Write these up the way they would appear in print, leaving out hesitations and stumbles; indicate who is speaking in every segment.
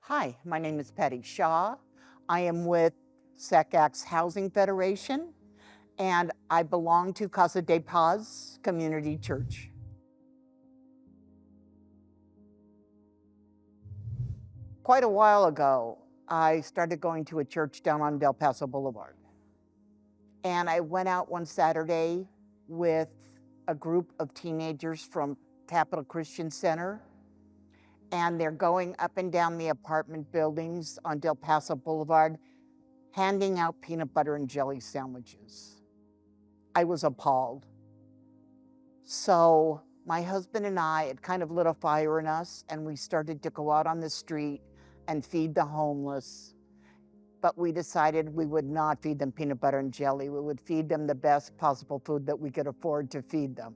Speaker 1: Hi, my name is Pattie Shaw. I am with SacramentoACT's Housing Federation, and I belong to Casa de Paz Community Church. Quite a while ago, I started going to a church down on Del Paso Boulevard. And I went out one Saturday with a group of teenagers from Capital Christian Center, and they're going up and down the apartment buildings on Del Paso Boulevard, handing out peanut butter and jelly sandwiches. I was appalled. So my husband and I, it kind of lit a fire in us, and we started to go out on the street and feed the homeless. But we decided we would not feed them peanut butter and jelly. We would feed them the best possible food that we could afford to feed them.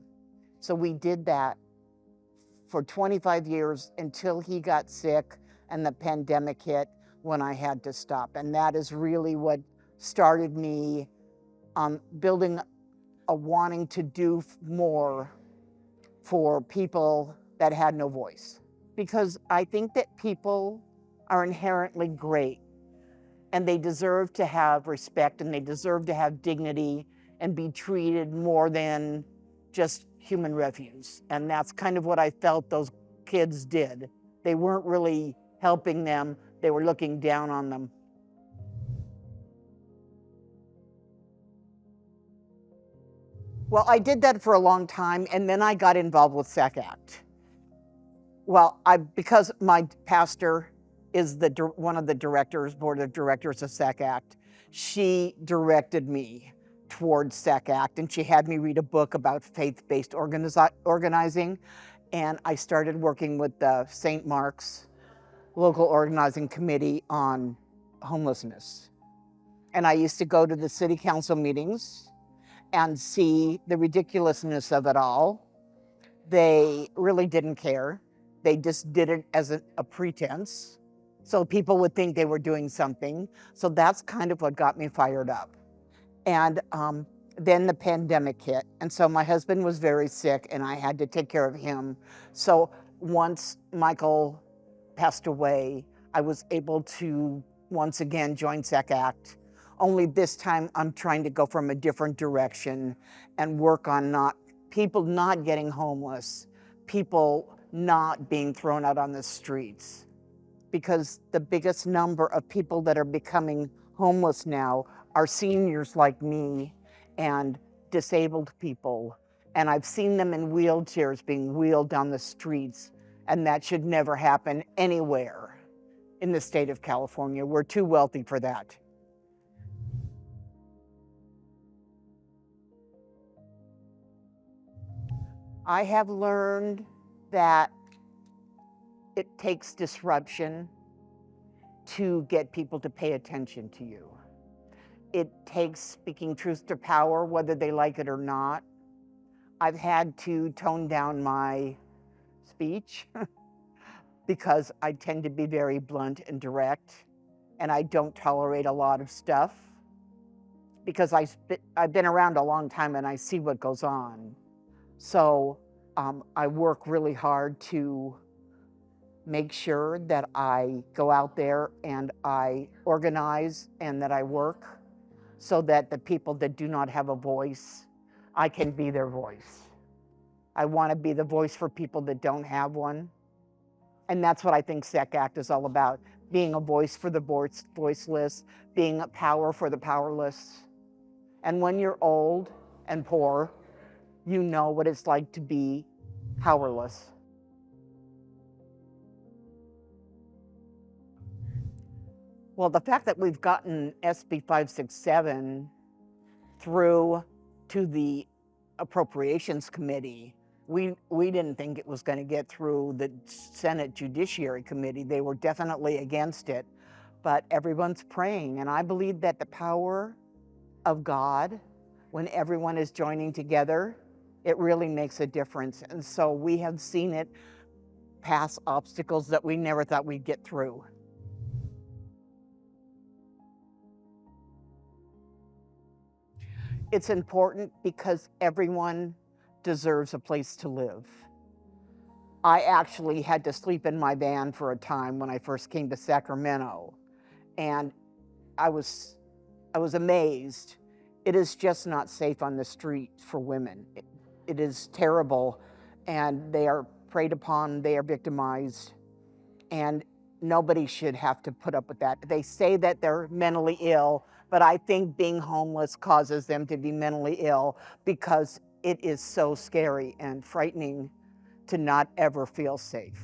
Speaker 1: So we did that for 25 years until he got sick and the pandemic hit, when I had to stop. And that is really what started me building a wanting to do more for people that had no voice. Because I think that people are inherently great, and they deserve to have respect, and they deserve to have dignity and be treated more than just human refuse. And that's kind of what I felt those kids did. They weren't really helping them, they were looking down on them. Well, I did that for a long time, and then I got involved with SacramentoACT. Well, because my pastor is one of the board of directors of SacramentoACT, she directed me towards SacramentoACT, and she had me read a book about faith-based organizing, and I started working with the St. Mark's local organizing committee on homelessness. And I used to go to the city council meetings and see the ridiculousness of it all. They really didn't care. They just did it as a pretense, so people would think they were doing something. So that's kind of what got me fired up. And then the pandemic hit, and so my husband was very sick, and I had to take care of him. So once Michael passed away, I was able to once again join SacramentoACT. Only this time I'm trying to go from a different direction and work on people not getting homeless, people not being thrown out on the streets. Because the biggest number of people that are becoming homeless now are seniors like me and disabled people. And I've seen them in wheelchairs being wheeled down the streets, and that should never happen anywhere in the state of California. We're too wealthy for that. I have learned that it takes disruption to get people to pay attention to you. It takes speaking truth to power, whether they like it or not. I've had to tone down my speech because I tend to be very blunt and direct, and I don't tolerate a lot of stuff because I've been around a long time and I see what goes on. So I work really hard to make sure that I go out there and I organize and that I work so that the people that do not have a voice, I can be their voice. I want to be the voice for people that don't have one. And that's what I think SacramentoACT is all about, being a voice for the voiceless, being a power for the powerless. And when you're old and poor, you know what it's like to be powerless. Well, the fact that we've gotten SB 567 through to the Appropriations Committee, we didn't think it was going to get through the Senate Judiciary Committee. They were definitely against it, but everyone's praying. And I believe that the power of God, when everyone is joining together, it really makes a difference. And so we have seen it pass obstacles that we never thought we'd get through. It's important because everyone deserves a place to live. I actually had to sleep in my van for a time when I first came to Sacramento, and I was amazed. It is just not safe on the street for women. It is terrible, and they are preyed upon, they are victimized, and nobody should have to put up with that. They say that they're mentally ill, but I think being homeless causes them to be mentally ill because it is so scary and frightening to not ever feel safe.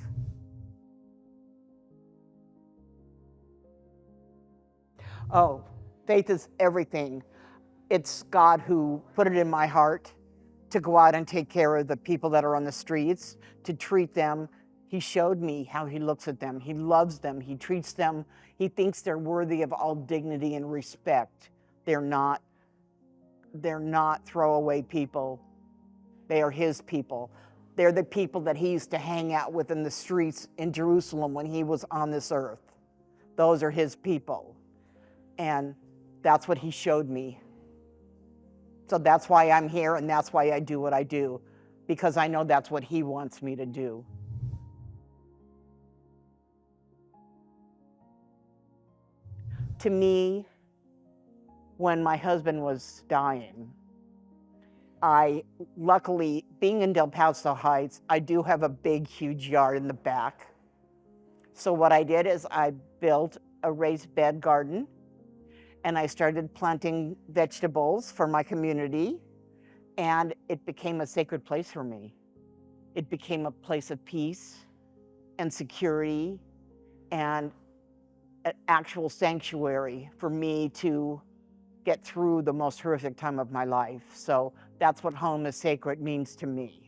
Speaker 1: Oh, faith is everything. It's God who put it in my heart to go out and take care of the people that are on the streets, to treat them. He showed me how he looks at them. He loves them. He treats them. He thinks they're worthy of all dignity and respect. They're not throwaway people. They are his people. They're the people that he used to hang out with in the streets in Jerusalem when he was on this earth. Those are his people. And that's what he showed me. So that's why I'm here, and that's why I do what I do, because I know that's what he wants me to do. To me, when my husband was dying, luckily, being in Del Paso Heights, I do have a big, huge yard in the back. So what I did is I built a raised bed garden, and I started planting vegetables for my community, and it became a sacred place for me. It became a place of peace and security and an actual sanctuary for me to get through the most horrific time of my life. So that's what home is sacred means to me.